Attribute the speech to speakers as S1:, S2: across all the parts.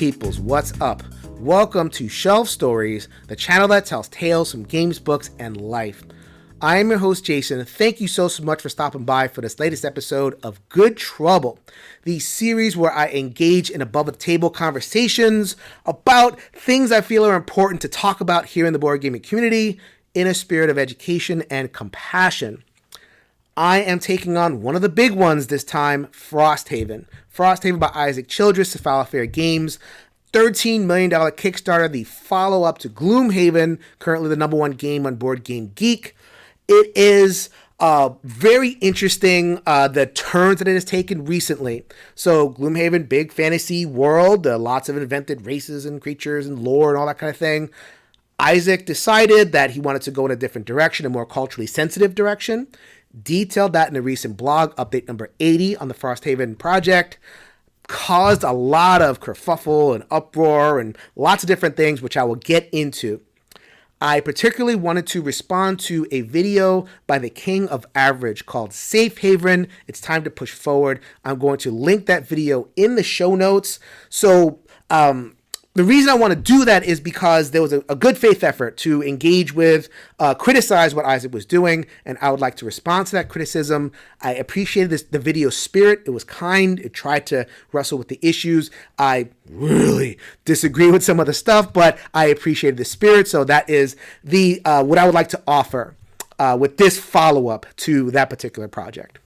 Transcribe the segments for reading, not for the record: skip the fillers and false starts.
S1: peoples, what's up? Welcome to Shelf Stories, the channel that tells tales from games, books, and life. I am your host, Jason. Thank you so much for stopping by for this latest episode of Good Trouble, the series where I engage in above-the-table conversations about things I feel are important to talk about here in the board gaming community in a spirit of education and compassion. I am taking on one of the big ones this time, Frosthaven. Frosthaven by Isaac Childress, Cephalo Fair Games. $13 million Kickstarter, the follow-up to Gloomhaven, currently the number one game on Board Game Geek. It is very interesting, the turns that it has taken recently. So Gloomhaven, big fantasy world, lots of invented races and creatures and lore and all that kind of thing. Isaac decided that he wanted to go in a different direction, a more culturally sensitive direction. Detailed that in a recent blog, update number 80 on the Frosthaven project. Caused a lot of kerfuffle and uproar and lots of different things, which I will get into. I particularly wanted to respond to a video by the King of Average called Safe Haven. It's time to push forward. I'm going to link that video in the show notes. So, the reason I want to do that is because there was a good faith effort to engage with, criticize what Isaac was doing, and I would like to respond to that criticism. I appreciated the video's spirit. It was kind. It tried to wrestle with the issues. I really disagree with some of the stuff, but I appreciated the spirit. So that is the what I would like to offer with this follow-up to that particular project.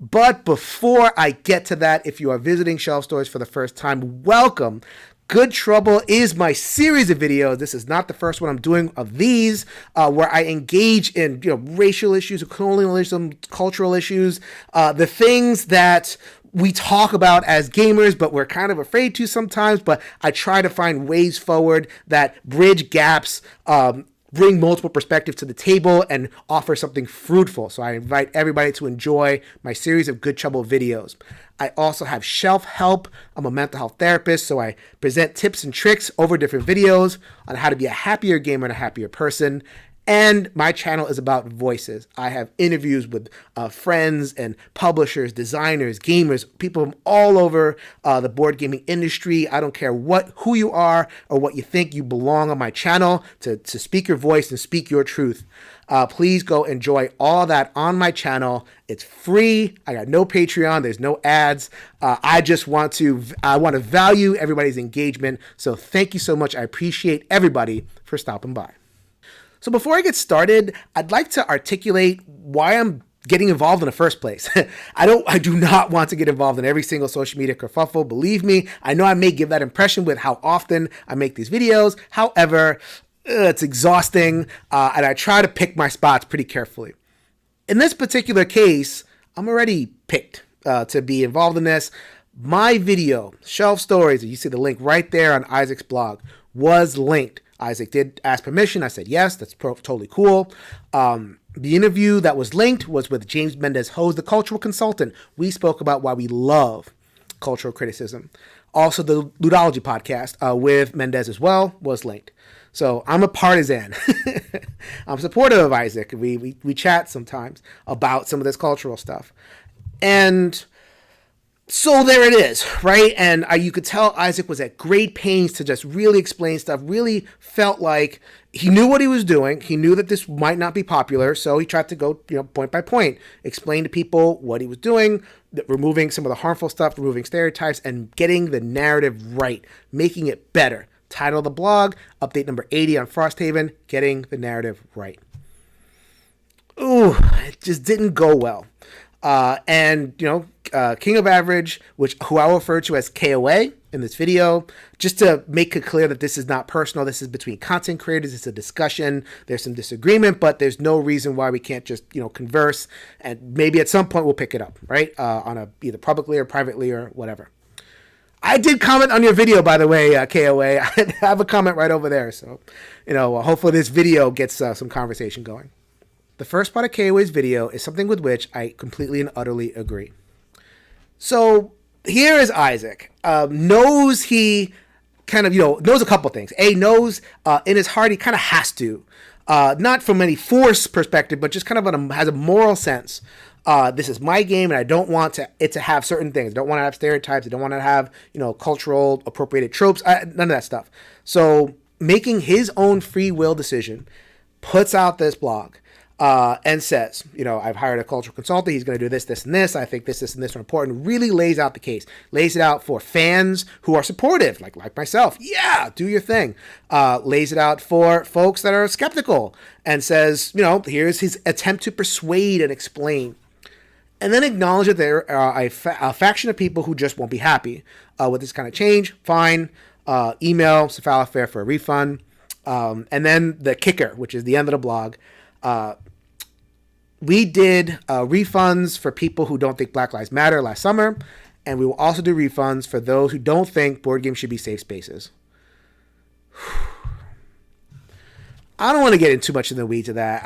S1: But before I get to that, if you are visiting Shelf Stories for the first time, welcome. Good Trouble is my series of videos. This is not the first one I'm doing of these, where I engage in racial issues, colonialism, cultural issues, the things that we talk about as gamers, but we're kind of afraid to sometimes. But I try to find ways forward that bridge gaps, bring multiple perspectives to the table, and offer something fruitful. So I invite everybody to enjoy my series of Good Trouble videos. I also have Shelf Help. I'm a mental health therapist, so I present tips and tricks over different videos on how to be a happier gamer and a happier person. And my channel is about voices. I have interviews with friends and publishers, designers, gamers, people from all over the board gaming industry. I don't care who you are or what you think. You belong on my channel to speak your voice and speak your truth. Please go enjoy all that on my channel. It's free. I got no Patreon. There's no ads. I want to value everybody's engagement. So thank you so much. I appreciate everybody for stopping by. So before I get started, I'd like to articulate why I'm getting involved in the first place. I do not want to get involved in every single social media kerfuffle. Believe me, I know I may give that impression with how often I make these videos. However, it's exhausting, and I try to pick my spots pretty carefully. In this particular case, I'm already picked to be involved in this. My video, Shelf Stories, you see the link right there on Isaac's blog, was linked. Isaac did ask permission. I said yes, that's totally cool. The interview that was linked was with James Mendez-Hose, the cultural consultant. We spoke about why we love cultural criticism. Also, the Ludology podcast with Mendez as well was linked. So I'm a partisan. I'm supportive of Isaac. We chat sometimes about some of this cultural stuff. And so there it is, right? And you could tell Isaac was at great pains to just really explain stuff, really felt like he knew what he was doing. He knew that this might not be popular, so he tried to go, point by point, explain to people what he was doing, removing some of the harmful stuff, removing stereotypes, and getting the narrative right, making it better. Title of the blog, update number 80 on Frosthaven, getting the narrative right. Ooh, it just didn't go well. King of Average, who I will refer to as KOA in this video, just to make it clear that this is not personal. This is between content creators. It's a discussion. There's some disagreement, but there's no reason why we can't just, converse. And maybe at some point we'll pick it up, right? On either publicly or privately or whatever. I did comment on your video, by the way, KOA. I have a comment right over there. So, hopefully this video gets some conversation going. The first part of KOA's video is something with which I completely and utterly agree. So here is Isaac. Knows he kind of, knows a couple things. Knows in his heart he kind of has to Not from any force perspective, but just kind of has a moral sense. This is my game, and I don't want it to have certain things. I don't want to have stereotypes. I don't want to have, cultural appropriated tropes. None of that stuff. So making his own free will decision, puts out this blog, and says, I've hired a cultural consultant. He's going to do this, this, and this. I think this, and this are important. Really lays out the case. Lays it out for fans who are supportive, like myself. Yeah, do your thing. Lays it out for folks that are skeptical and says, here's his attempt to persuade and explain. And then acknowledge that there are a faction of people who just won't be happy with this kind of change. Fine. Email Cephalofair for a refund. And then the kicker, which is the end of the blog. We did refunds for people who don't think Black Lives Matter last summer, and we will also do refunds for those who don't think board games should be safe spaces. I don't want to get into too much in the weeds of that.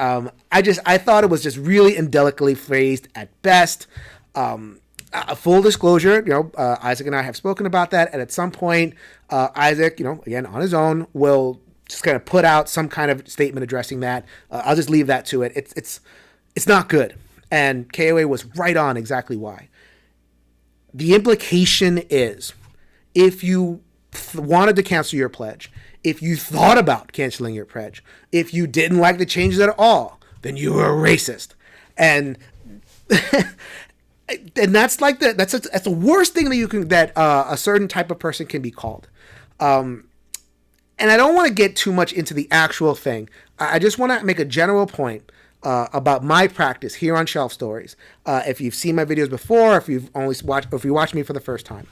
S1: I thought it was just really indelicately phrased at best. Full disclosure, Isaac and I have spoken about that, and at some point, Isaac, again on his own, will just kind of put out some kind of statement addressing that. I'll just leave that to it. It's not good. And KOA was right on exactly why. The implication is, if you wanted to cancel your pledge, if you thought about canceling your pledge, if you didn't like the changes at all, then you were a racist. And and that's the worst thing that a certain type of person can be called. And I don't want to get too much into the actual thing. I just want to make a general point about my practice here on Shelf Stories. If you've seen my videos before, if you watch me for the first time,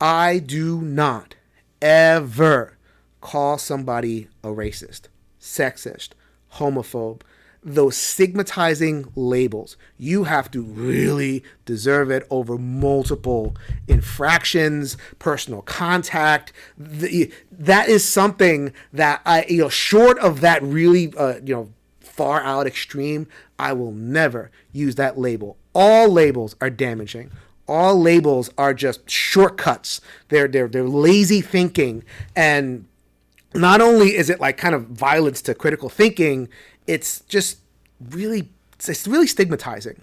S1: I do not ever call somebody a racist, sexist, homophobe. Those stigmatizing labels, you have to really deserve it over multiple infractions, personal contact. That is something that short of that really, far out extreme, I will never use that label. All labels are damaging. All labels are just shortcuts. They're lazy thinking. And not only is it like kind of violence to critical thinking, it's just really stigmatizing.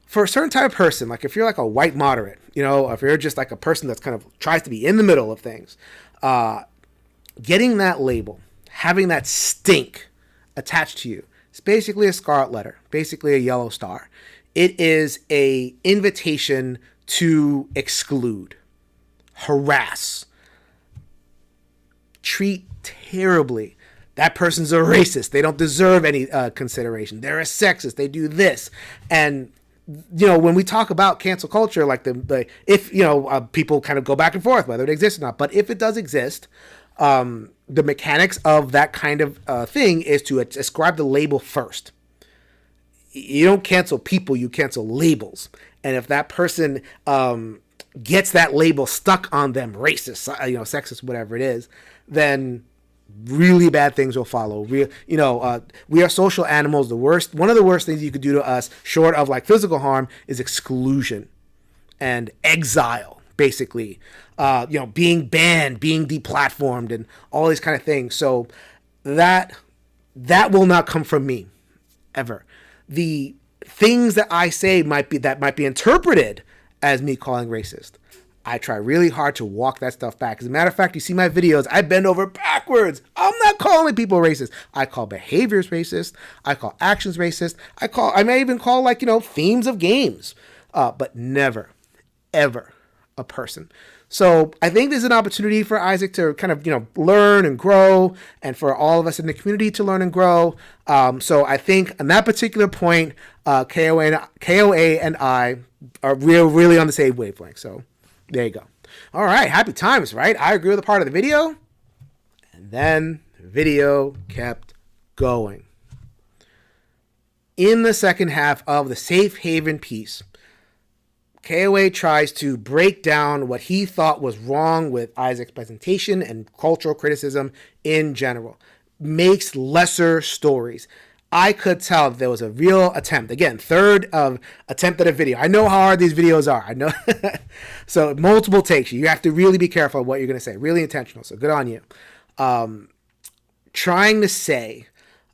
S1: For a certain type of person, like if you're like a white moderate, if you're just like a person that's kind of tries to be in the middle of things, getting that label, having that stink attached to you, it's basically a scarlet letter, basically a yellow star. It is a invitation to exclude, harass, treat terribly. That person's a racist. They don't deserve any consideration. They're a sexist. They do this. And, when we talk about cancel culture, like if people kind of go back and forth, whether it exists or not, but if it does exist, the mechanics of that kind of thing is to ascribe the label first. You don't cancel people, you cancel labels. And if that person gets that label stuck on them, racist, sexist, whatever it is, then really bad things will follow. We are social animals. One of the worst things you could do to us, short of like physical harm, is exclusion and exile, basically. Being banned, being deplatformed, and all these kind of things. So that will not come from me, ever. The things that I say might be interpreted as me calling racist. I try really hard to walk that stuff back. As a matter of fact, you see my videos, I bend over backwards. I'm not calling people racist. I call behaviors racist. I call actions racist. I may even call themes of games, but never, ever a person. So I think there's an opportunity for Isaac to kind of, learn and grow, and for all of us in the community to learn and grow. So I think on that particular point, KOA and I are really on the same wavelength. So there you go. All right. Happy times, right? I agree with a part of the video. And then the video kept going. In the second half of the Safe Haven piece, KOA tries to break down what he thought was wrong with Isaac's presentation and cultural criticism in general. Makes lesser stories. I could tell there was a real attempt. Again, third attempt at a video. I know how hard these videos are. I know. So multiple takes. You have to really be careful of what you're going to say. Really intentional. So good on you. Trying to say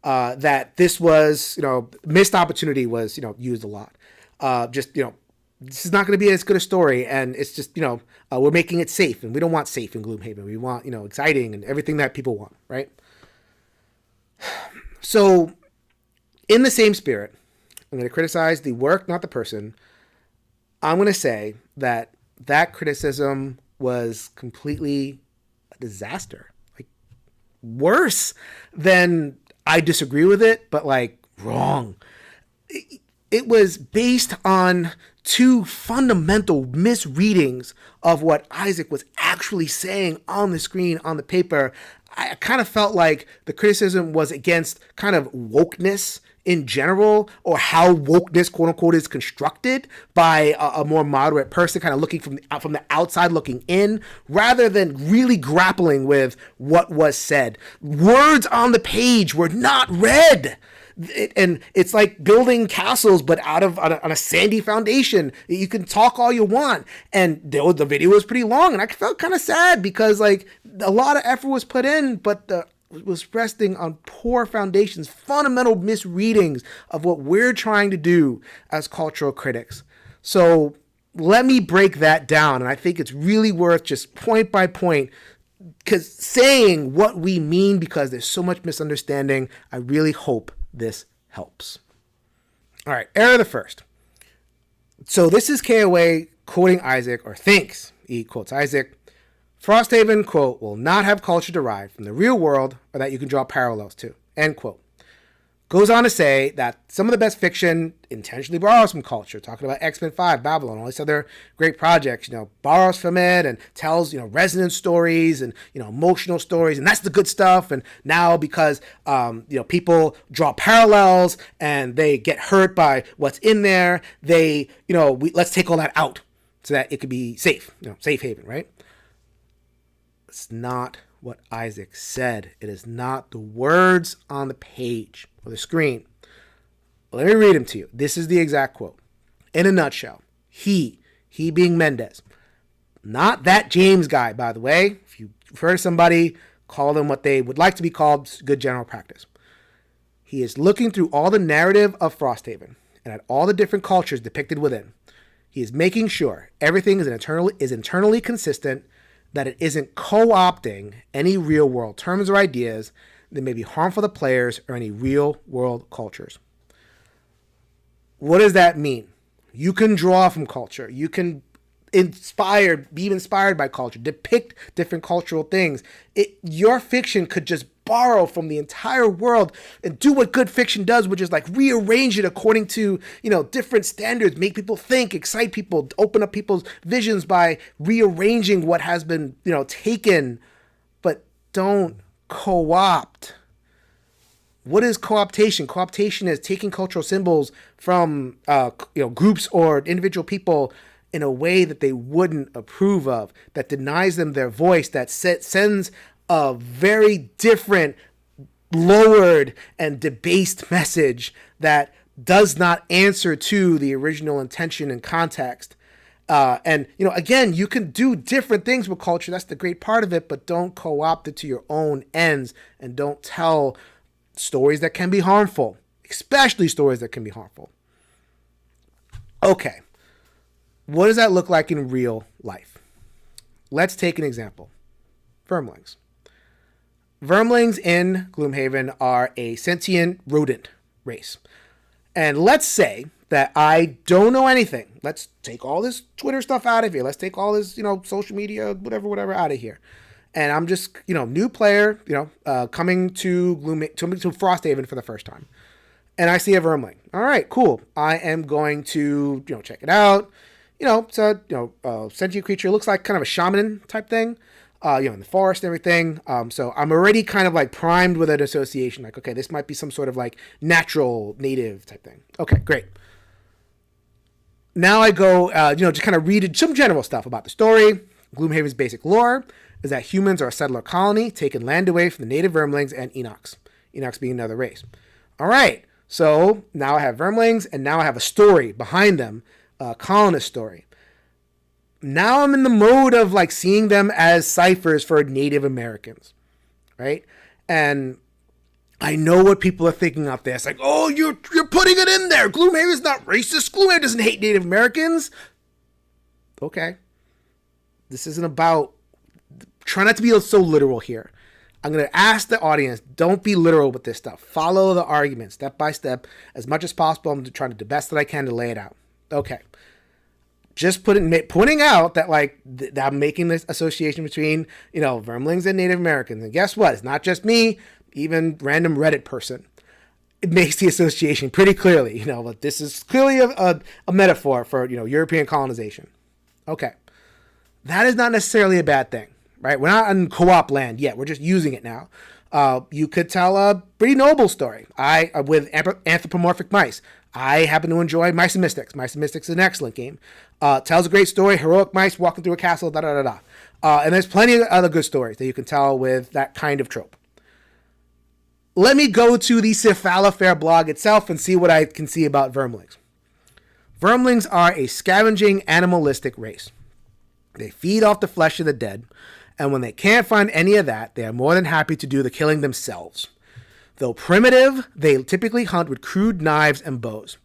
S1: that this was, missed opportunity was, used a lot. This is not going to be as good a story, and it's just, we're making it safe, and we don't want safe in Gloomhaven. We want, exciting and everything that people want, right? So, in the same spirit, I'm going to criticize the work, not the person. I'm going to say that criticism was completely a disaster. Like, worse than I disagree with it, but like wrong. It was based on two fundamental misreadings of what Isaac was actually saying on the screen, on the paper. I kind of felt like the criticism was against kind of wokeness in general, or how wokeness, quote unquote, is constructed by a more moderate person, kind of looking from the outside looking in, rather than really grappling with what was said. Words on the page were not read. And it's like building castles, but on a sandy foundation. You can talk all you want, and the video was pretty long, and I felt kind of sad because like a lot of effort was put in, but was resting on poor foundations, fundamental misreadings of what we're trying to do as cultural critics. So let me break that down, and I think it's really worth just point by point, because saying what we mean, because there's so much misunderstanding. I really hope this helps. All right, error the first. So this is KOA quoting Isaac, or thinks he quotes Isaac. Frosthaven, quote, will not have culture derived from the real world or that you can draw parallels to, end quote. Goes on to say that some of the best fiction intentionally borrows from culture, talking about X-Men 5, Babylon, all these other great projects, borrows from it and tells, resonance stories and, emotional stories, and that's the good stuff. And now because, people draw parallels and they get hurt by what's in there, let's take all that out so that it could be safe, safe haven, right? It's not what Isaac said. It is not the words on the page or the screen. Let me read them to you. This is the exact quote. In a nutshell, he being Mendez, not that James guy, by the way. If you refer to somebody, call them what they would like to be called, good general practice. He is looking through all the narrative of Frosthaven and at all the different cultures depicted within. He is making sure everything is internally consistent, that it isn't co-opting any real-world terms or ideas that may be harmful to players or any real-world cultures. What does that mean? You can draw from culture. You can be inspired by culture, depict different cultural things. Your fiction could just borrow from the entire world and do what good fiction does, which is like rearrange it according to, different standards, make people think, excite people, open up people's visions by rearranging what has been, taken, but don't co-opt. What is co-optation? Co-optation is taking cultural symbols from, groups or individual people in a way that they wouldn't approve of, that denies them their voice, that sends a very different, lowered and debased message that does not answer to the original intention and context. Again, you can do different things with culture. That's the great part of it, but don't co-opt it to your own ends, and don't tell stories that can be harmful, especially stories that can be harmful. Okay. What does that look like in real life? Let's take an example. Vermlings. Vermlings in Gloomhaven are a sentient rodent race. And let's say that I don't know anything. Let's take all this Twitter stuff out of here. Let's take all this, social media, whatever out of here. And I'm just, new player, coming to Frosthaven for the first time. And I see a Vermling. All right, cool. I am going to, check it out. It's a, sentient creature. Looks like kind of a shaman type thing, in the forest and everything. So I'm already kind of like primed with an association. Like, okay, this might be some sort of like natural native type thing. Okay, great. Now I go, just kind of read some general stuff about the story. Gloomhaven's basic lore is that humans are a settler colony, taking land away from the native Vermlings and Enochs. Enochs being another race. All right. So now I have Vermlings, and now I have a story behind them. Colonist story. Now I'm in the mode of like seeing them as ciphers for Native Americans, right? And I know what people are thinking out there. It's like, oh, you're putting it in there. Gloomhaven's not racist. Gloomhaven doesn't hate Native Americans. Okay. This isn't about... Try not to be so literal here. I'm going to ask the audience, don't be literal with this stuff. Follow the argument step by step as much as possible. I'm trying to do the best that I can to lay it out. Okay. Just pointing out that, like, that I'm making this association between, Vermlings and Native Americans. And guess what? It's not just me, even random Reddit person. It makes the association pretty clearly, but this is clearly a metaphor for, European colonization. Okay. That is not necessarily a bad thing. Right? We're not in co-op land yet. We're just using it now. You could tell a pretty noble story. With anthropomorphic mice. I happen to enjoy Mice and Mystics. Mice and Mystics is an excellent game. Tells a great story. Heroic mice walking through a castle. And there's plenty of other good stories that you can tell with that kind of trope. Let me go to the Cephalofair blog itself and see what I can see about Vermlings. Vermlings are a scavenging animalistic race. They feed off the flesh of the dead. And when they can't find any of that, they are more than happy to do the killing themselves. Though primitive, they typically hunt with crude knives and bows.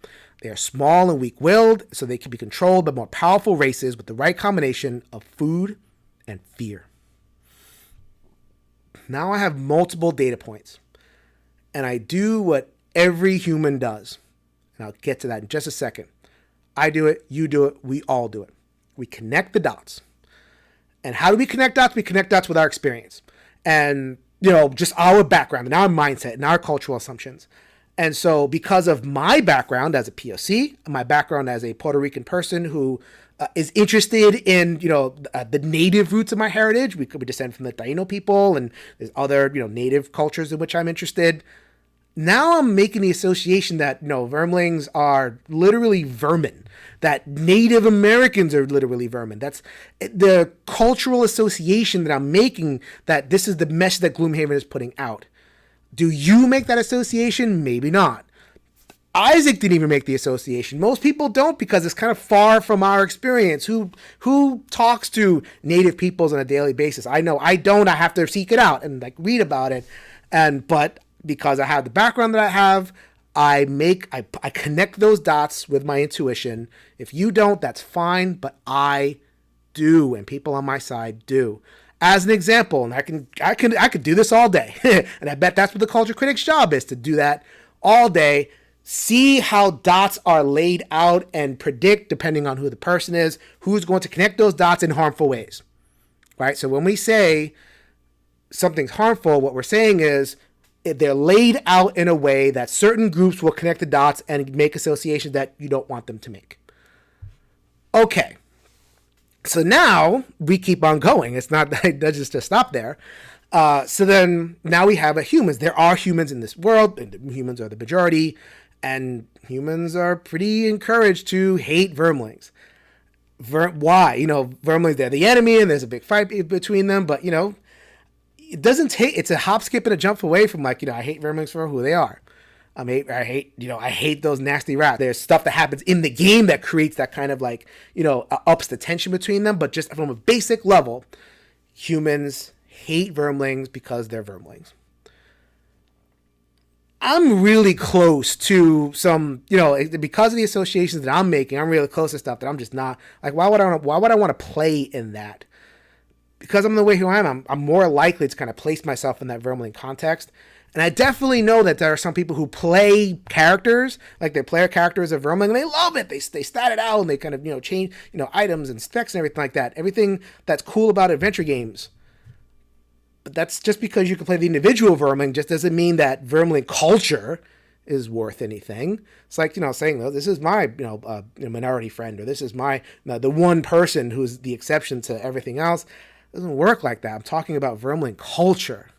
S1: They are small and weak-willed, so they can be controlled by more powerful races with the right combination of food and fear. Now I have multiple data points, and I do what every human does. And I'll get to that in just a second. I do it, you do it, we all do it. We connect the dots. And how do we connect dots? We connect dots with our experience and, just our background and our mindset and our cultural assumptions. And so because of my background as a POC, my background as a Puerto Rican person who is interested in, the native roots of my heritage, we descend from the Taino people and there's other, native cultures in which I'm interested. Now I'm making the association that, Vermlings are literally vermin. That Native Americans are literally vermin. That's the cultural association that I'm making, that this is the message that Gloomhaven is putting out. Do you make that association? Maybe not. Isaac didn't even make the association. Most people don't because it's kind of far from our experience. Who talks to Native peoples on a daily basis? I know I don't. I have to seek it out and read about it. But because I have the background that I have, I connect those dots with my intuition. If you don't, that's fine, but I do, and people on my side do. As an example, and I could do this all day, and I bet that's what the culture critic's job is, to do that all day. See how dots are laid out and predict, depending on who the person is, who's going to connect those dots in harmful ways. Right? So when we say something's harmful, what we're saying is, they're laid out in a way that certain groups will connect the dots and make associations that you don't want them to make. Okay. So now we keep on going. It's not just to stop there. So then now we have humans. There are humans in this world, and humans are the majority, and humans are pretty encouraged to hate Vermlings. Why? Vermlings, they're the enemy, and there's a big fight between them, but, it doesn't take, it's a hop, skip, and a jump away from I hate Vermlings for who they are. I hate those nasty rats. There's stuff that happens in the game that creates that kind of ups the tension between them. But just from a basic level, humans hate Vermlings because they're Vermlings. I'm really close to some, because of the associations that I'm making, I'm really close to stuff that I'm just not, why would I want to play in that? Because I'm the way who I am, I'm more likely to kind of place myself in that Vermling context. And I definitely know that there are some people who play characters, they play characters of Vermling, and they love it. They stat it out, and they kind of, change, items and specs and everything like that. Everything that's cool about adventure games. But that's just because you can play the individual Vermling just doesn't mean that Vermling culture is worth anything. It's saying, this is my, minority friend, or this is my, the one person who's the exception to everything else. It doesn't work like that. I'm talking about Vermling culture.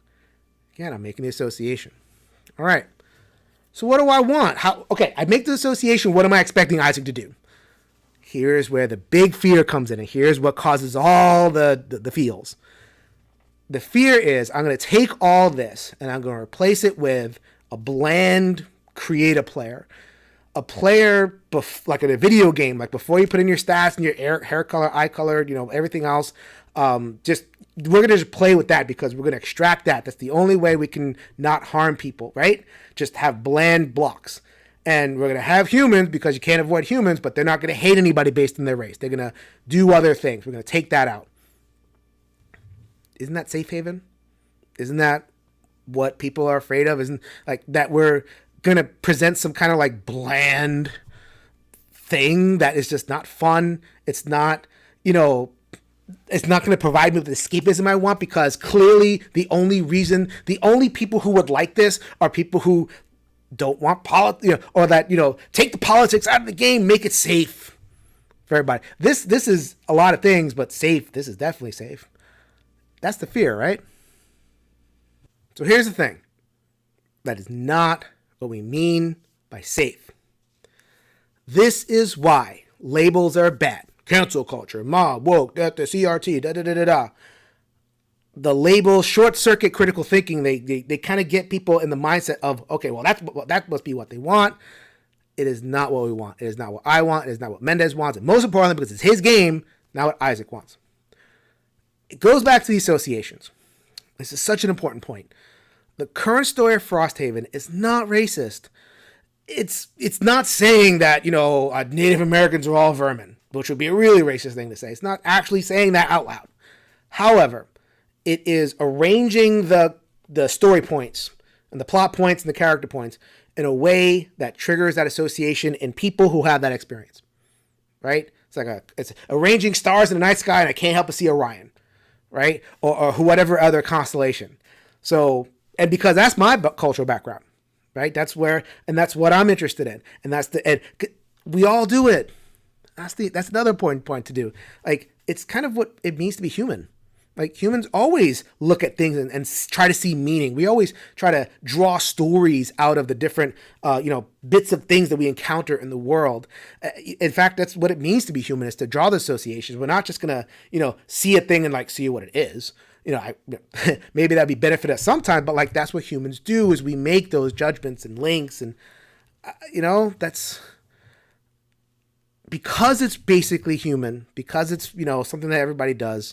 S1: Again, I'm making the association. All right. So what do I want? I make the association. What am I expecting Isaac to do? Here's where the big fear comes in, and here's what causes all the feels. The fear is I'm going to take all this and I'm going to replace it with a bland create a player. A player like in a video game, before you put in your stats and your hair color, eye color, everything else, Just we're gonna just play with that because we're gonna extract that. That's the only way we can not harm people, right? Just have bland blocks. And we're gonna have humans because you can't avoid humans, but they're not gonna hate anybody based on their race. They're gonna do other things. We're gonna take that out. Isn't that safe haven? Isn't that what people are afraid of? Isn't like that we're gonna present some kind of like bland thing that is just not fun? It's not, it's not going to provide me with the escapism I want, because clearly the only people who would like this are people who don't want politics, or that, take the politics out of the game, make it safe for everybody. This is a lot of things, but safe. This is definitely safe. That's the fear, right? So here's the thing. That is not what we mean by safe. This is why labels are bad. Cancel culture, mob, woke, the CRT, da-da-da-da-da. The label short circuit critical thinking, they kind of get people in the mindset of, okay, well, that must be what they want. It is not what we want. It is not what I want. It is not what Mendez wants. And most importantly, because it's his game, not what Isaac wants. It goes back to the associations. This is such an important point. The current story of Frosthaven is not racist. It's not saying that, Native Americans are all vermin, which would be a really racist thing to say. It's not actually saying that out loud. However, it is arranging the story points and the plot points and the character points in a way that triggers that association in people who have that experience, right? It's arranging stars in the night sky and I can't help but see Orion, right? Or whatever other constellation. So, and because that's my cultural background, right? That's what I'm interested in. And we all do it. That's another point to do. Like, it's kind of what it means to be human. Like, humans always look at things and try to see meaning. We always try to draw stories out of the different, bits of things that we encounter in the world. In fact, that's what it means to be human, is to draw the associations. We're not just going to, see a thing and like see what it is. Maybe that'd be benefit us sometimes, but like, that's what humans do, is we make those judgments and links. And, that's because it's basically human, because it's, something that everybody does.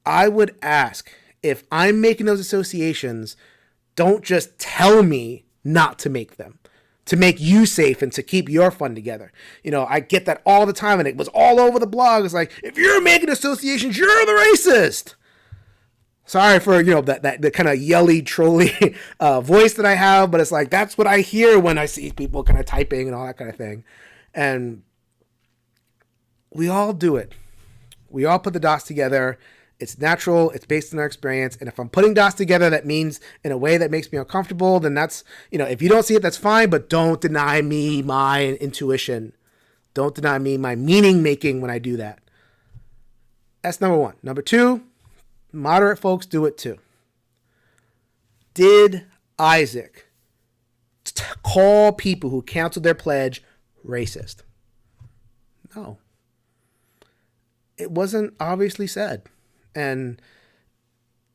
S1: I would ask, if I'm making those associations, don't just tell me not to make them, to make you safe and to keep your fun together. I get that all the time, and it was all over the blog. It's like, if you're making associations, you're the racist. Sorry for, that kind of yelly, trolly voice that I have, but it's like, that's what I hear when I see people kind of typing and all that kind of thing. And we all do it. We all put the dots together. It's natural. It's based on our experience. And if I'm putting dots together, that means in a way that makes me uncomfortable, then that's, if you don't see it, that's fine, but don't deny me my intuition. Don't deny me my meaning making when I do that. That's number one. Number two, moderate folks do it too. Did Isaac call people who canceled their pledge racist? No. It wasn't obviously said. And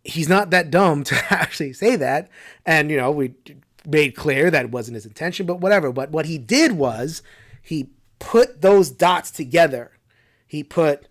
S1: he's not that dumb to actually say that. And, we made clear that it wasn't his intention, but whatever. But what he did was he put those dots together. He put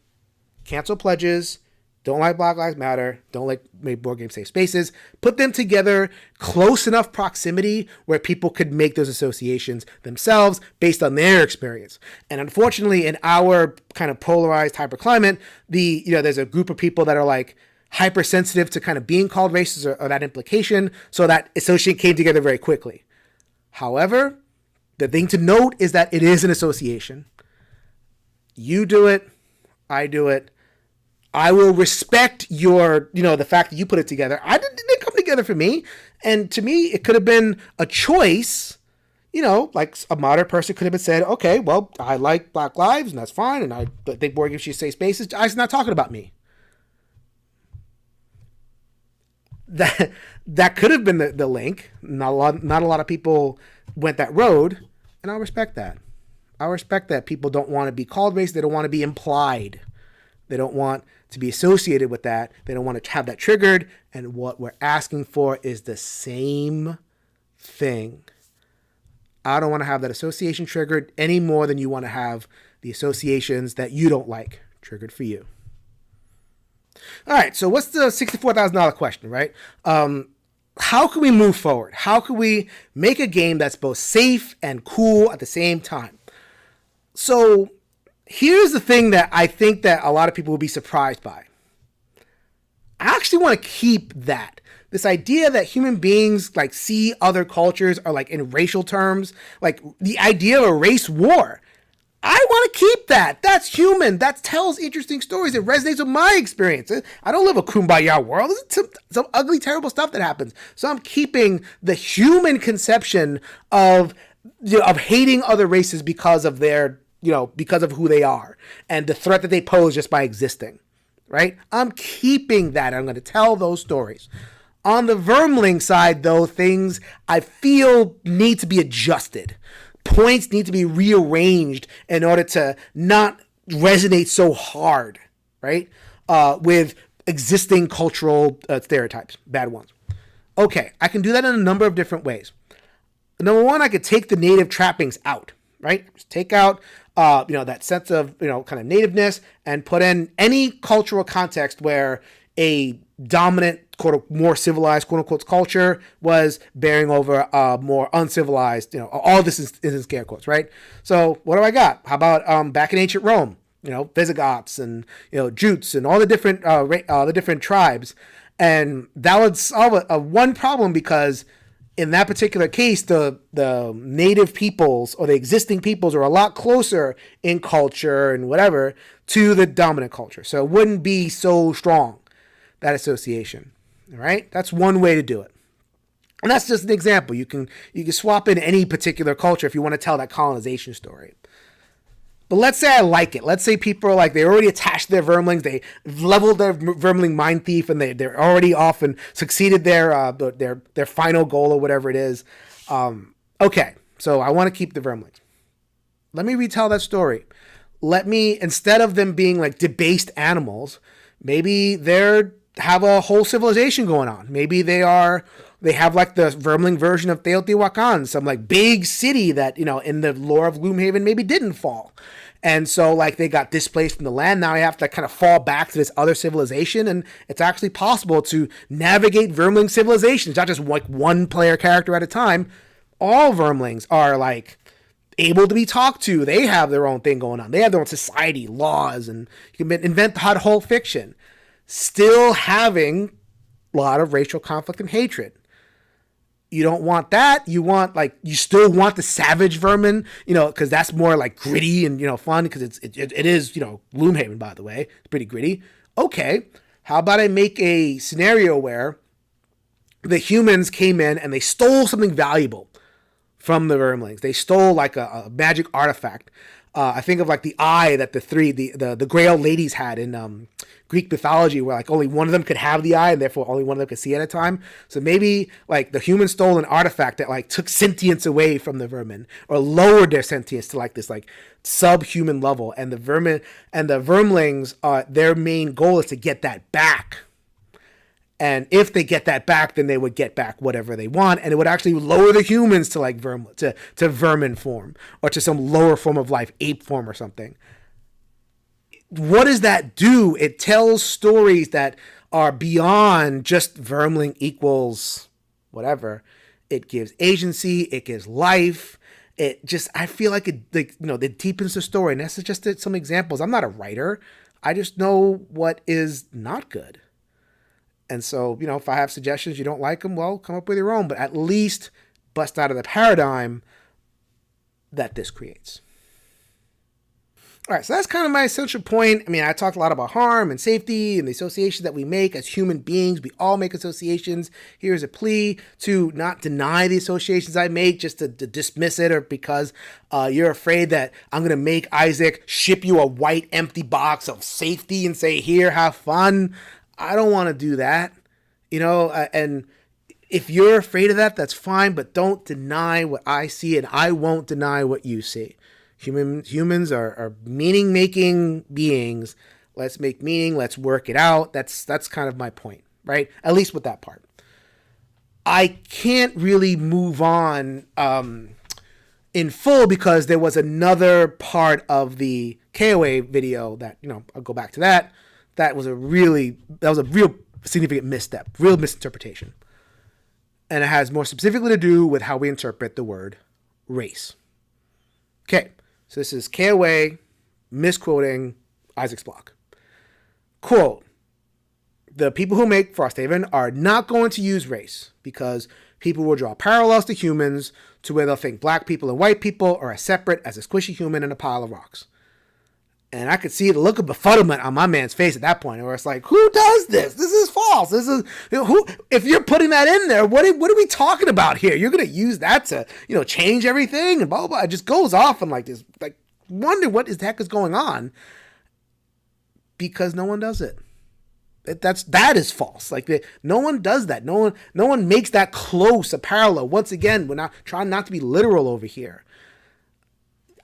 S1: cancel pledges, don't like Black Lives Matter, don't like make board game safe spaces, put them together close enough proximity where people could make those associations themselves based on their experience. And unfortunately, in our kind of polarized hyperclimate, there's a group of people that are like hypersensitive to kind of being called racist or that implication, so that association came together very quickly. However, the thing to note is that it is an association. You do it, I do it. I will respect your, the fact that you put it together. It didn't come together for me. And to me, it could have been a choice, like a moderate person could have been said, okay, well, I like Black lives and that's fine. And I think board games should safe spaces. I'm not talking about me. That could have been the link. Not a lot of people went that road. And I'll respect that. I'll respect that people don't want to be called racist. They don't want to be implied. They don't want to be associated with that. They don't want to have that triggered. And what we're asking for is the same thing. I don't want to have that association triggered any more than you want to have the associations that you don't like triggered for you. All right, so what's the $64,000 question, right? How can we move forward? How can we make a game that's both safe and cool at the same time? So here's the thing that I think that a lot of people will be surprised by. I actually want to keep that. This idea that human beings like see other cultures or like in racial terms, like the idea of a race war. I want to keep that. That's human. That tells interesting stories. It resonates with my experience. I don't live a kumbaya world. There's some ugly, terrible stuff that happens. So I'm keeping the human conception of hating other races because of their, because of who they are and the threat that they pose just by existing. Right? I'm keeping that. I'm going to tell those stories. On the Vermling side, though, things I feel need to be adjusted. Points need to be rearranged in order to not resonate so hard, right? With existing cultural stereotypes, bad ones. Okay, I can do that in a number of different ways. Number one, I could take the native trappings out, right? Just take out, that sense of, kind of nativeness and put in any cultural context where a dominant, more civilized, quote unquote, culture was bearing over a more uncivilized, all this is in scare quotes, right? So what do I got? How about back in ancient Rome, Visigoths and, Jutes and all the different tribes. And that would solve a one problem because in that particular case, the native peoples or the existing peoples are a lot closer in culture and whatever to the dominant culture. So it wouldn't be so strong, that association. All right, that's one way to do it, and that's just an example. You can swap in any particular culture if you want to tell that colonization story. But let's say I like it. Let's say people are like they already attached their Vermlings, they leveled their Vermling mind thief, and they're already off and succeeded their final goal or whatever it is. Okay, so I want to keep the Vermlings. Let me retell that story. Let me, instead of them being like debased animals, maybe they're have a whole civilization going on. Maybe they have like the Vermling version of Teotihuacan, some like big city that, in the lore of Gloomhaven maybe didn't fall. And so like they got displaced from the land. Now I have to kind of fall back to this other civilization. And it's actually possible to navigate Vermling civilization. It's not just like one player character at a time. All Vermlings are like able to be talked to. They have their own thing going on. They have their own society, laws, and you can invent the whole fiction. Still having a lot of racial conflict and hatred. You don't want that. You still want the savage vermin, because that's more like gritty and, fun because it is, Gloomhaven, by the way. It's pretty gritty. Okay. How about I make a scenario where the humans came in and they stole something valuable from the Vermlings. They stole like a magic artifact. I think of like the eye that the Grail ladies had in Greek mythology, where like only one of them could have the eye and therefore only one of them could see at a time. So maybe like the humans stole an artifact that like took sentience away from the vermin or lowered their sentience to like this like subhuman level. And the Vermlings, their main goal is to get that back. And if they get that back, then they would get back whatever they want, and it would actually lower the humans to like to vermin form or to some lower form of life, ape form or something. What does that do? It tells stories that are beyond just Vermling equals whatever. It gives agency. It gives life. I feel like it deepens the story. And that's just some examples. I'm not a writer. I just know what is not good. And so, if I have suggestions, you don't like them, well, come up with your own, but at least bust out of the paradigm that this creates. All right, so that's kind of my essential point. I mean, I talked a lot about harm and safety and the associations that we make as human beings. We all make associations. Here's a plea to not deny the associations I make, just to dismiss it, or because you're afraid that I'm going to make Isaac ship you a white empty box of safety and say, here, have fun. I don't want to do that, and if you're afraid of that, that's fine, but don't deny what I see, and I won't deny what you see. Humans are meaning-making beings. Let's make meaning. Let's work it out. That's kind of my point, right? At least with that part. I can't really move on in full because there was another part of the KOA video that, I'll go back to that that was a real significant misstep, real misinterpretation. And it has more specifically to do with how we interpret the word race. Okay, so this is KOA misquoting Isaac's blog. Quote, the people who make Frosthaven are not going to use race because people will draw parallels to humans to where they'll think black people and white people are as separate as a squishy human in a pile of rocks. And I could see the look of befuddlement on my man's face at that point, where it's like, who does this? This is false. This is who. If you're putting that in there, what are we talking about here? You're going to use that to, change everything and blah, blah, blah. It just goes off and like this, like, wonder what the heck is going on, because no one does it. That is false. Like, no one does that. No one makes that close a parallel. Once again, we're not trying not to be literal over here.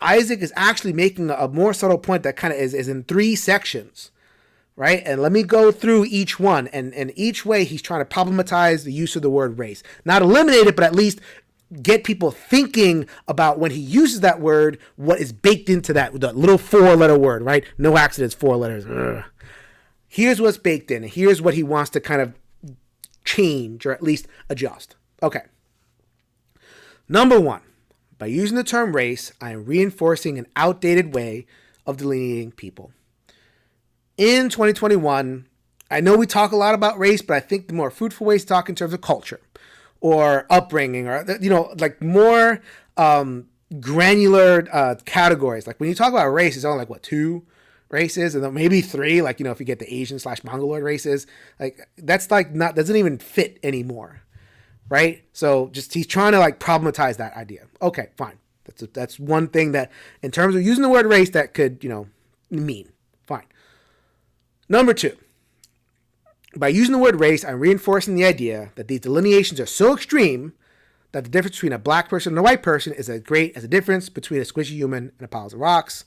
S1: Isaac is actually making a more subtle point that kind of is in 3 sections, right? And let me go through each one. And each way he's trying to problematize the use of the word race. Not eliminate it, but at least get people thinking about when he uses that word, what is baked into that little 4-letter word, right? No accidents, 4 letters. Ugh. Here's what's baked in. Here's what he wants to kind of change or at least adjust. Okay. Number 1. By using the term race, I am reinforcing an outdated way of delineating people. In 2021, I know we talk a lot about race, but I think the more fruitful way is to talk in terms of culture or upbringing or, like more granular categories. Like when you talk about race, it's only like, 2 races and then maybe 3, like, if you get the Asian/Mongoloid races, like that's like doesn't even fit anymore. Right? So just he's trying to like problematize that idea. Okay, fine. That's one thing that in terms of using the word race that could, mean. Fine. Number 2. By using the word race, I'm reinforcing the idea that these delineations are so extreme that the difference between a black person and a white person is as great as the difference between a squishy human and a pile of rocks.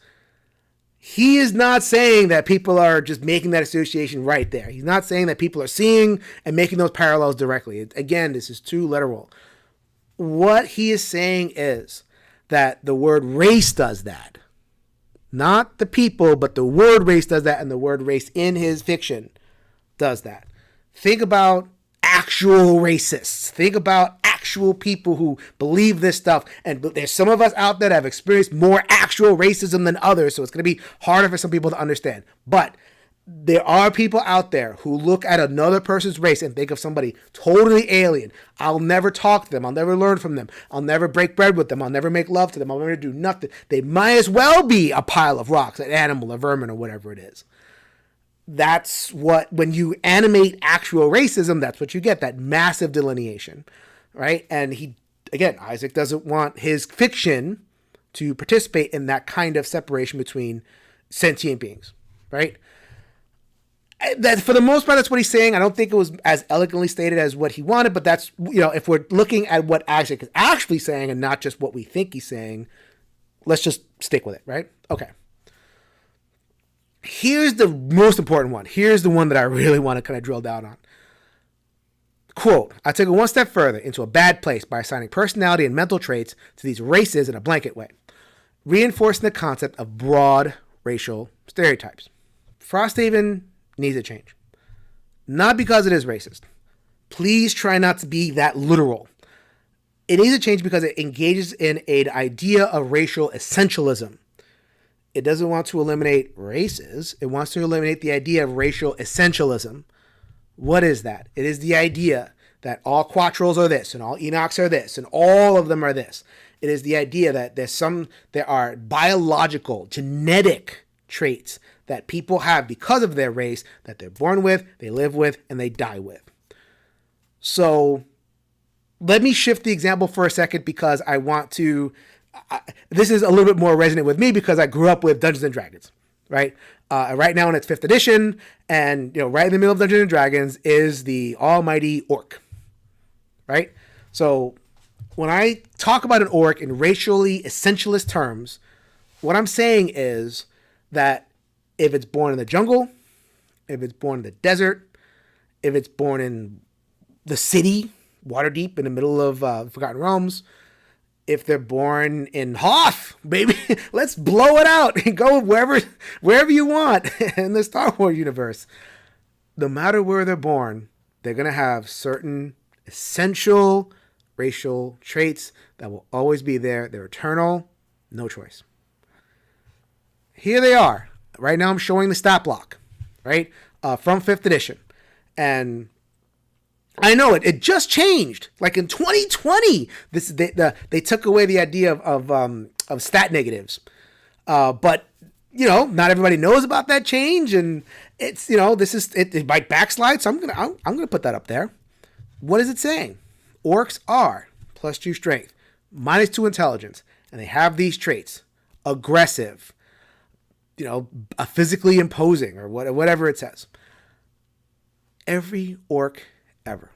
S1: He is not saying that people are just making that association right there. He's not saying that people are seeing and making those parallels directly. Again, this is too literal. What he is saying is that the word race does that. Not the people, but the word race does that, and the word race in his fiction does that. Think about actual racists. Think about actual people who believe this stuff. And there's some of us out there that have experienced more actual racism than others, so it's going to be harder for some people to understand. But there are people out there who look at another person's race and think of somebody totally alien. I'll never talk to them. I'll never learn from them. I'll never break bread with them. I'll never make love to them. I'll never do nothing. They might as well be a pile of rocks, an animal, a vermin, or whatever it is. That's what, when you animate actual racism, that's what you get, that massive delineation, right? And Isaac doesn't want his fiction to participate in that kind of separation between sentient beings, right? That for the most part, that's what he's saying. I don't think it was as eloquently stated as what he wanted, but that's, if we're looking at what Isaac is actually saying and not just what we think he's saying, let's just stick with it, right? Okay. Here's the most important one. Here's the one that I really want to kind of drill down on. Quote, I took it one step further into a bad place by assigning personality and mental traits to these races in a blanket way, reinforcing the concept of broad racial stereotypes. Frosthaven needs a change. Not because it is racist. Please try not to be that literal. It needs a change because it engages in an idea of racial essentialism. It doesn't want to eliminate races. It wants to eliminate the idea of racial essentialism. What is that? It is the idea that all Quattrals are this, and all Enochs are this, and all of them are this. It is the idea that there are biological, genetic traits that people have because of their race that they're born with, they live with, and they die with. So let me shift the example for a second because I want to... this is a little bit more resonant with me because I grew up with Dungeons and Dragons, right? Right now in its 5th edition, and right in the middle of Dungeons and Dragons is the almighty orc, right? So when I talk about an orc in racially essentialist terms, what I'm saying is that if it's born in the jungle, if it's born in the desert, if it's born in the city, Waterdeep, in the middle of Forgotten Realms, if they're born in Hoth, baby, let's blow it out and go wherever you want in the Star Wars universe. No matter where they're born, they're going to have certain essential racial traits that will always be there. They're eternal, no choice. Here they are. Right now I'm showing the stat block, right, from 5th edition. And I know it just changed. Like in 2020, they took away the idea of stat negatives. But not everybody knows about that change, and it's it might backslide. So I'm gonna put that up there. What is it saying? Orcs are +2 strength, -2 intelligence, and they have these traits: aggressive, physically imposing, or whatever it says. Every orc ever.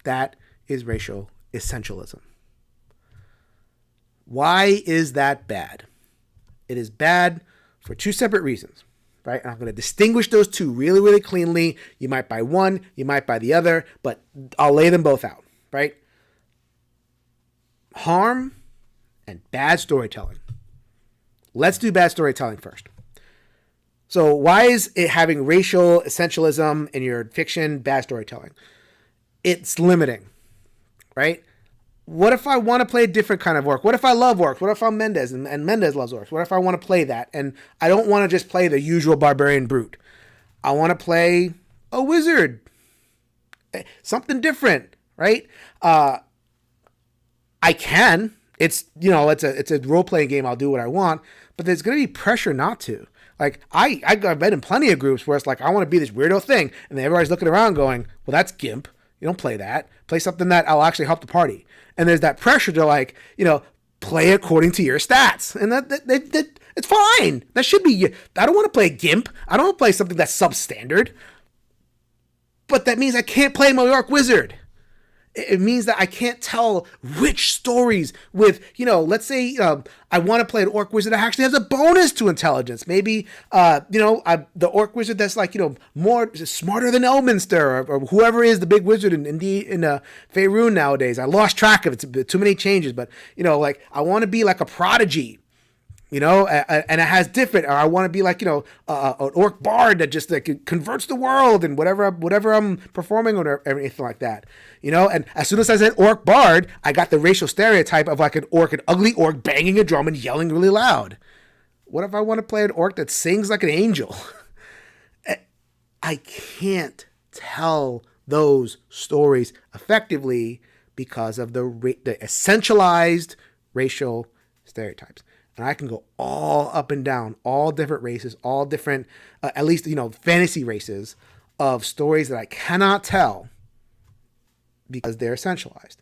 S1: That is racial essentialism. Why is that bad? It is bad for 2 separate reasons, right? And I'm going to distinguish those 2 really, really cleanly. You might buy one, you might buy the other, but I'll lay them both out, right? Harm and bad storytelling. Let's do bad storytelling first. So why is it having racial essentialism in your fiction bad storytelling? It's limiting, right? What if I want to play a different kind of orc? What if I love orcs? What if I'm Mendez and Mendez loves orcs? What if I want to play that and I don't want to just play the usual barbarian brute? I want to play a wizard, something different, right? I can. It's a role playing game. I'll do what I want, but there's going to be pressure not to. Like I've been in plenty of groups where it's like I want to be this weirdo thing, and then everybody's looking around going, "Well, that's GIMP. You don't play that. Play something that will actually help the party." And there's that pressure to play according to your stats, and that it's fine. That should be. I don't want to play GIMP. I don't want to play something that's substandard. But that means I can't play my orc wizard. It means that I can't tell rich stories with, let's say I want to play an orc wizard that actually has a bonus to intelligence. Maybe, the orc wizard that's more smarter than Elminster or whoever is the big wizard in Faerun nowadays. I lost track of it. It's too many changes, but, I want to be like a prodigy. And it has different, or I want to be like, an orc bard that just converts the world and whatever I'm performing or anything like that, and as soon as I said orc bard, I got the racial stereotype of like an ugly orc banging a drum and yelling really loud. What if I want to play an orc that sings like an angel? I can't tell those stories effectively because of the essentialized racial stereotypes. And I can go all up and down, all different races, all different, at least, fantasy races of stories that I cannot tell because they're essentialized.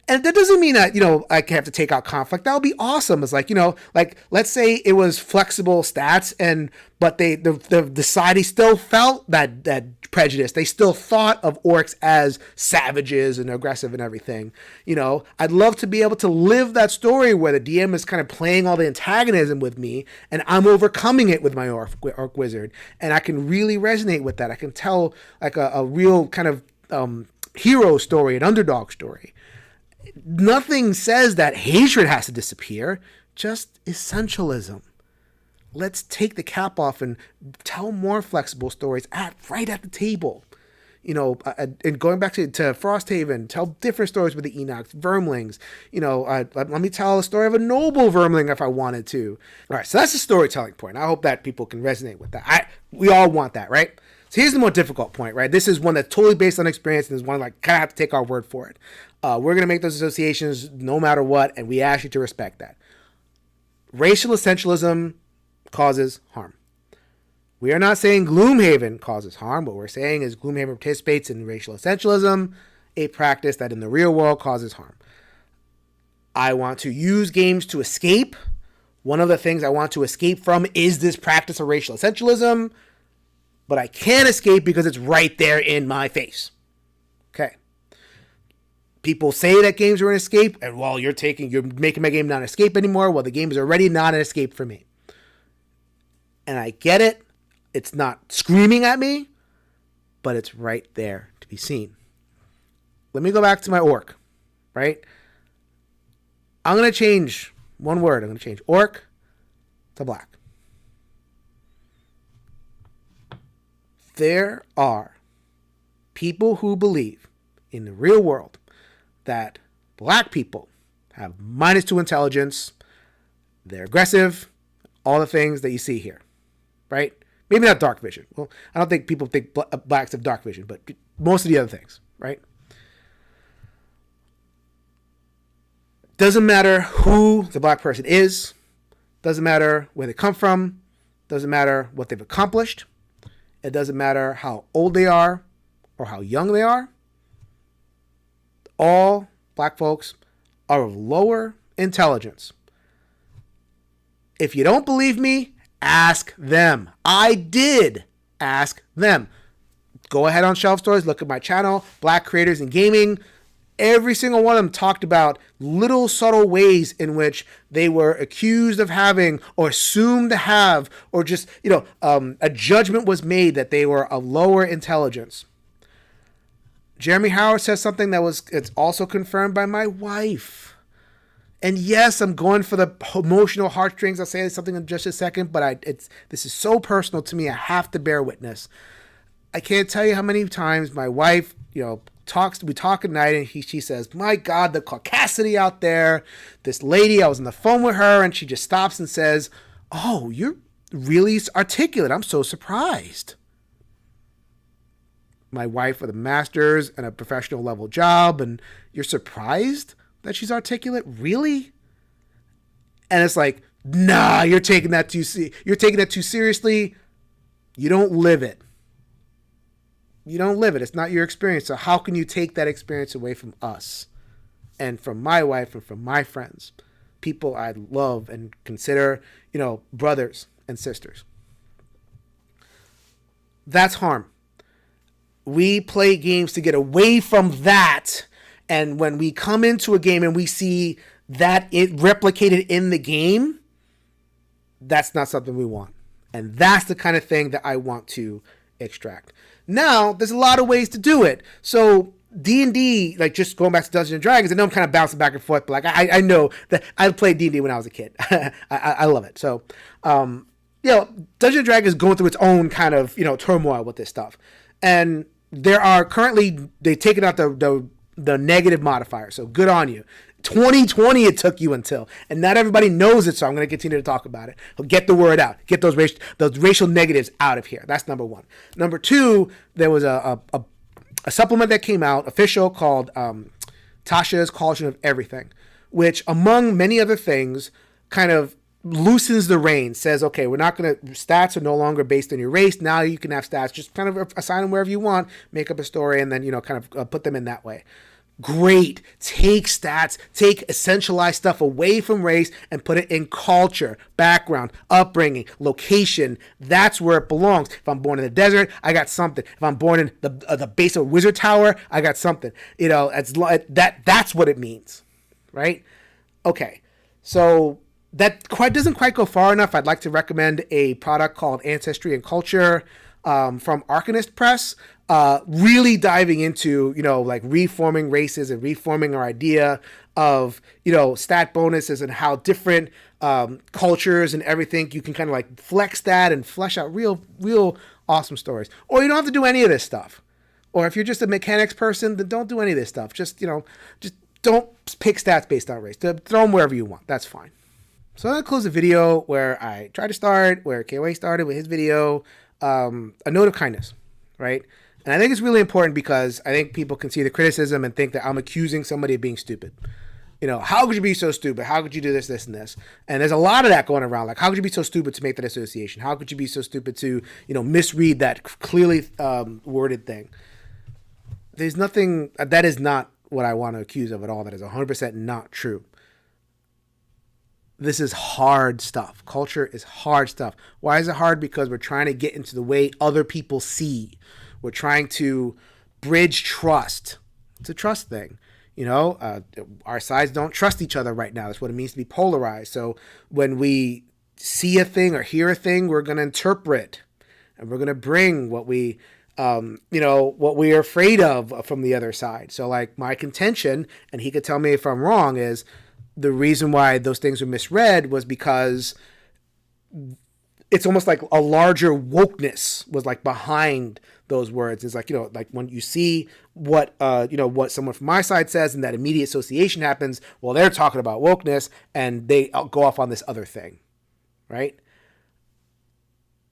S1: And that doesn't mean that, I have to take out conflict. That would be awesome. It's like, let's say it was flexible stats but the society still felt that prejudice. They still thought of orcs as savages and aggressive and everything. I'd love to be able to live that story where the DM is kind of playing all the antagonism with me and I'm overcoming it with my orc wizard. And I can really resonate with that. I can tell like a real kind of hero story, an underdog story. Nothing says that hatred has to disappear, just essentialism. Let's take the cap off and tell more flexible stories right at the table. And going back to Frosthaven, tell different stories with the Enoch, Vermlings. Let me tell a story of a noble Vermling if I wanted to. All right, so that's the storytelling point. I hope that people can resonate with that. We all want that, right? So here's the more difficult point, right? This is one that's totally based on experience, and is one like kind of have to take our word for it. We're going to make those associations no matter what, and we ask you to respect that. Racial essentialism causes harm. We are not saying Gloomhaven causes harm. What we're saying is Gloomhaven participates in racial essentialism, a practice that in the real world causes harm. I want to use games to escape. One of the things I want to escape from is this practice of racial essentialism, but I can't escape because it's right there in my face. Okay. People say that games are an escape, and you're making my game not an escape anymore. Well, the game is already not an escape for me. And I get it. It's not screaming at me, but it's right there to be seen. Let me go back to my orc, right? I'm going to change one word. I'm going to change orc to black. There are people who believe in the real world that black people have -2 intelligence, they're aggressive, all the things that you see here, right? Maybe not dark vision. Well, I don't think people think blacks have dark vision, but most of the other things, right? Doesn't matter who the black person is, doesn't matter where they come from, doesn't matter what they've accomplished, it doesn't matter how old they are or how young they are. All black folks are of lower intelligence. If you don't believe me, ask them. I did ask them. Go ahead on Shelf Stories, look at my channel, Black Creators in Gaming. Every single one of them talked about little subtle ways in which they were accused of having or assumed to have, or just, a judgment was made that they were of lower intelligence. Jeremy Howard says something it's also confirmed by my wife. And yes, I'm going for the emotional heartstrings. I'll say something in just a second, but this is so personal to me. I have to bear witness. I can't tell you how many times my wife, we talk at night, and she says, my God, the caucasity out there. This lady, I was on the phone with her, and she just stops and says, oh, you're really articulate. I'm so surprised. My wife with a master's and a professional level job, and you're surprised that she's articulate? Really? And it's like, nah, you're taking that too seriously. You don't live it. You don't live it. It's not your experience. So how can you take that experience away from us and from my wife and from my friends, people I love and consider, brothers and sisters? That's harm. We play games to get away from that. And when we come into a game and we see that it replicated in the game, that's not something we want. And that's the kind of thing that I want to extract. Now, there's a lot of ways to do it. So D&D, like just going back to Dungeons and Dragons, I know I'm kind of bouncing back and forth, but like I know that I played D&D when I was a kid. I love it. So, Dungeons and Dragons is going through its own kind of, turmoil with this stuff. And there are currently, they've taken out the negative modifier. So good on you. 2020 it took you until, and not everybody knows it, so I'm going to continue to talk about it. Get the word out. Get those racial negatives out of here. That's number one. Number two, there was a supplement that came out, official, called Tasha's Caution of Everything, which, among many other things, kind of loosens the reins, says, okay, we're not going to, stats are no longer based on your race. Now you can have stats, just kind of assign them wherever you want, make up a story, and then, kind of put them in that way. Great. Take stats, take essentialized stuff away from race and put it in culture, background, upbringing, location. That's where it belongs. If I'm born in the desert, I got something. If I'm born in the base of a wizard tower, I got something. That's what it means, right? Okay, so that doesn't quite go far enough. I'd like to recommend a product called Ancestry and Culture from Arcanist Press. Really diving into, like reforming races and reforming our idea of, stat bonuses and how different cultures and everything, you can kind of like flex that and flesh out real awesome stories. Or you don't have to do any of this stuff. Or if you're just a mechanics person, then don't do any of this stuff. Just don't pick stats based on race. Throw them wherever you want. That's fine. So I'm going to close the video where I tried to start, where KOA started with his video, a note of kindness, right? And I think it's really important because I think people can see the criticism and think that I'm accusing somebody of being stupid. How could you be so stupid? How could you do this, this, and this? And there's a lot of that going around. Like, how could you be so stupid to make that association? How could you be so stupid to, misread that clearly worded thing? There's nothing, that is not what I want to accuse of at all. That is 100% not true. This is hard stuff. Culture is hard stuff. Why is it hard? Because we're trying to get into the way other people see. We're trying to bridge trust. It's a trust thing. Our sides don't trust each other right now. That's what it means to be polarized. So when we see a thing or hear a thing, we're going to interpret, and we're going to bring what we, what we are afraid of from the other side. So like my contention, and he could tell me if I'm wrong, is the reason why those things were misread was because it's almost like a larger wokeness was like behind those words. It's like, like when you see what, what someone from my side says and that immediate association happens, well, they're talking about wokeness and they go off on this other thing, right?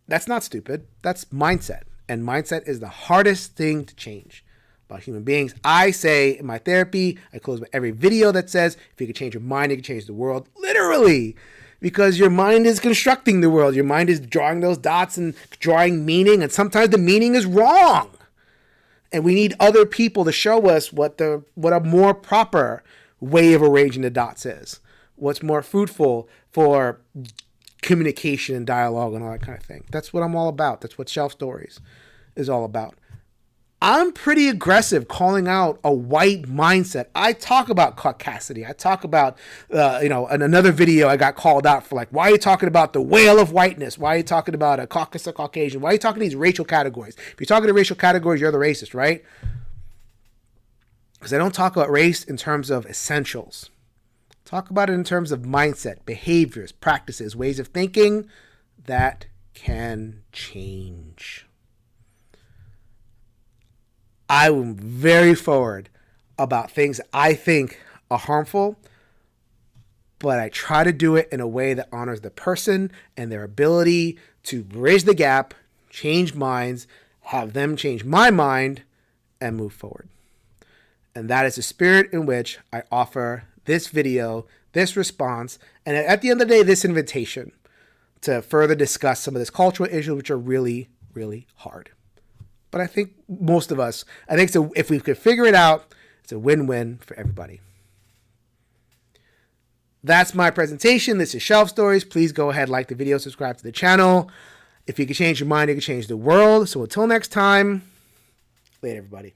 S1: That's not stupid. That's mindset. And mindset is the hardest thing to change about human beings. I say in my therapy, I close every video that says, if you can change your mind, you can change the world. Literally. Because your mind is constructing the world. Your mind is drawing those dots and drawing meaning. And sometimes the meaning is wrong. And we need other people to show us what a more proper way of arranging the dots is. What's more fruitful for communication and dialogue and all that kind of thing. That's what I'm all about. That's what Shelf Stories is all about. I'm pretty aggressive calling out a white mindset. I talk about caucasity. I talk about, in another video I got called out for like, why are you talking about the whale of whiteness? Why are you talking about a Caucasus Caucasian? Why are you talking these racial categories? If you're talking to racial categories, you're the racist, right? Because I don't talk about race in terms of essentials. Talk about it in terms of mindset, behaviors, practices, ways of thinking that can change. I'm very forward about things I think are harmful, but I try to do it in a way that honors the person and their ability to bridge the gap, change minds, have them change my mind, and move forward. And that is the spirit in which I offer this video, this response, and at the end of the day, this invitation to further discuss some of this cultural issues, which are really, really hard. But I think most of us, if we could figure it out, it's a win-win for everybody. That's my presentation. This is Shelf Stories. Please go ahead, like the video, subscribe to the channel. If you can change your mind, you can change the world. So until next time, later, everybody.